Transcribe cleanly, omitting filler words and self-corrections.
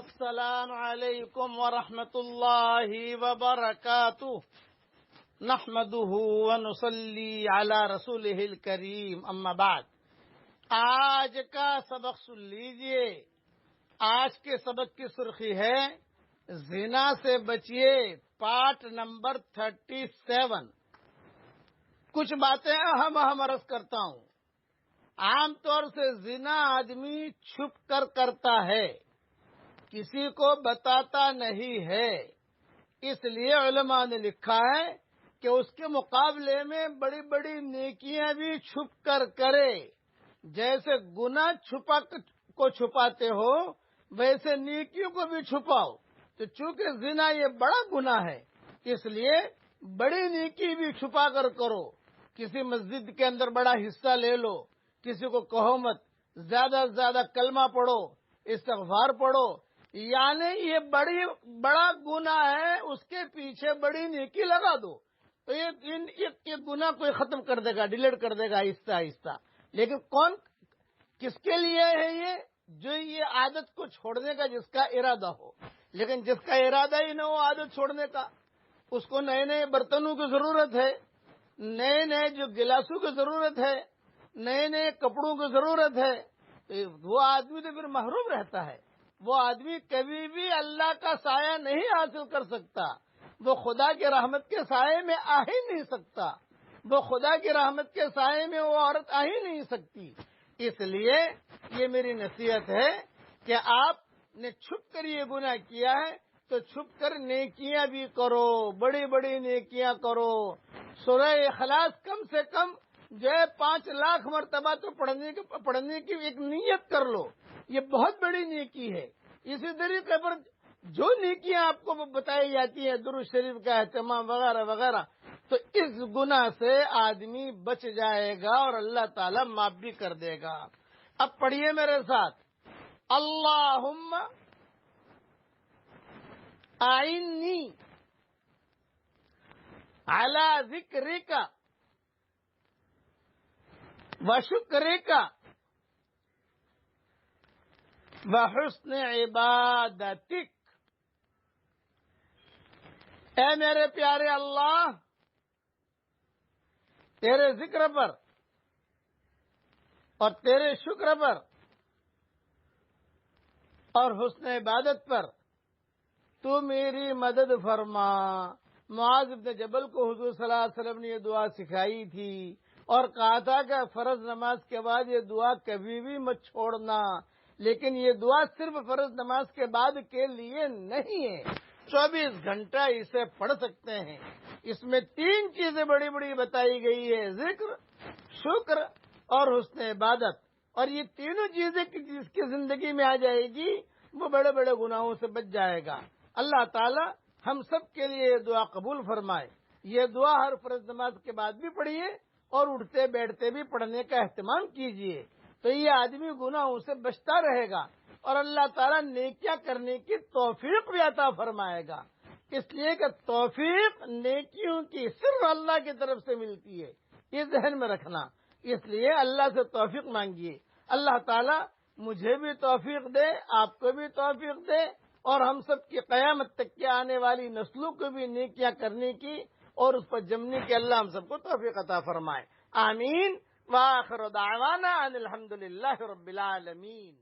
السلام علیکم ورحمۃ اللہ وبرکاتہ نحمده ونصلی علی رسولہ الکریم اما بعد۔ آج کا سبق سن لیجئے۔ آج کے سبق کی سرخی ہے زنا سے بچیے، پارٹ نمبر 37۔ کچھ باتیں اہم عرض کرتا ہوں۔ عام طور سے زنا آدمی چھپ کر کرتا ہے، کسی کو بتاتا نہیں ہے۔ اس لیے علماء نے لکھا ہے کہ اس کے مقابلے میں بڑی بڑی نیکیاں بھی چھپ کر کرے۔ جیسے گناہ چھپاتے ہو، ویسے نیکیوں کو بھی چھپاؤ۔ تو چونکہ زنا یہ بڑا گناہ ہے، اس لیے بڑی نیکی بھی چھپا کر کرو۔ کسی مسجد کے اندر بڑا حصہ لے لو، کسی کو کہو مت، زیادہ سے زیادہ کلمہ پڑھو، استغفار پڑھو، یعنی یہ بڑا گناہ ہے، اس کے پیچھے بڑی نیکی لگا دو تو یہ گناہ کوئی ختم کر دے گا، ڈیلیٹ کر دے گا آہستہ آہستہ۔ لیکن کس کے لیے ہے یہ؟ جو یہ عادت کو چھوڑنے کا جس کا ارادہ ہو۔ لیکن جس کا ارادہ ہی نہ ہو عادت چھوڑنے کا، اس کو نئے نئے برتنوں کی ضرورت ہے، نئے نئے جو گلاسوں کی ضرورت ہے، نئے نئے کپڑوں کی ضرورت ہے، وہ آدمی تو پھر محروم رہتا ہے۔ وہ آدمی کبھی بھی اللہ کا سایہ نہیں حاصل کر سکتا، وہ خدا کی رحمت کے سائے میں آ ہی نہیں سکتا، وہ خدا کی رحمت کے سائے میں وہ عورت آ ہی نہیں سکتی۔ اس لیے یہ میری نصیحت ہے کہ آپ نے چھپ کر یہ گناہ کیا ہے تو چھپ کر نیکیاں بھی کرو، بڑی بڑی نیکیاں کرو۔ سورہ اخلاص کم سے کم جو ہے 5 لاکھ مرتبہ تو پڑھنے کی ایک نیت کر لو، یہ بہت بڑی نیکی ہے۔ اسی طریقے پر جو نیکیاں آپ کو بتائی جاتی ہیں، درود شریف کا اہتمام وغیرہ وغیرہ، تو اس گناہ سے آدمی بچ جائے گا اور اللہ تعالیٰ معاف بھی کر دے گا۔ اب پڑھیے میرے ساتھ، اللہم اعنی علی ذکرک وشکرک وحسن عبادتک۔ اے میرے پیارے اللہ، تیرے ذکر پر اور تیرے شکر پر اور حسن عبادت پر تو میری مدد فرما۔ معاذ بن جبل کو حضور صلی اللہ علیہ وسلم نے یہ دعا سکھائی تھی اور کہا تھا کہ فرض نماز کے بعد یہ دعا کبھی بھی مت چھوڑنا۔ لیکن یہ دعا صرف فرض نماز کے بعد کے لیے نہیں ہے، 24 گھنٹہ اسے پڑھ سکتے ہیں۔ اس میں 3 چیزیں بڑی بڑی بتائی گئی ہے، ذکر، شکر اور حسن عبادت۔ اور یہ تینوں چیزیں جس کی زندگی میں آ جائے گی وہ بڑے بڑے گناہوں سے بچ جائے گا۔ اللہ تعالی ہم سب کے لیے یہ دعا قبول فرمائے۔ یہ دعا ہر فرض نماز کے بعد بھی پڑھیے اور اٹھتے بیٹھتے بھی پڑھنے کا اہتمام کیجیے، تو یہ آدمی گناہوں سے بچتا رہے گا اور اللہ تعالیٰ نیکیاں کرنے کی توفیق بھی عطا فرمائے گا۔ اس لیے کہ توفیق نیکیوں کی صرف اللہ کی طرف سے ملتی ہے، یہ ذہن میں رکھنا۔ اس لیے اللہ سے توفیق مانگیے، اللہ تعالیٰ مجھے بھی توفیق دے، آپ کو بھی توفیق دے، اور ہم سب کی قیامت تک کے آنے والی نسلوں کو بھی نیکیاں کرنے کی اور اس پر جمنے کی اللہ ہم سب کو توفیق عطا فرمائے۔ آمین۔ وآخر دعوانا ان الحمد للہ رب العالمین۔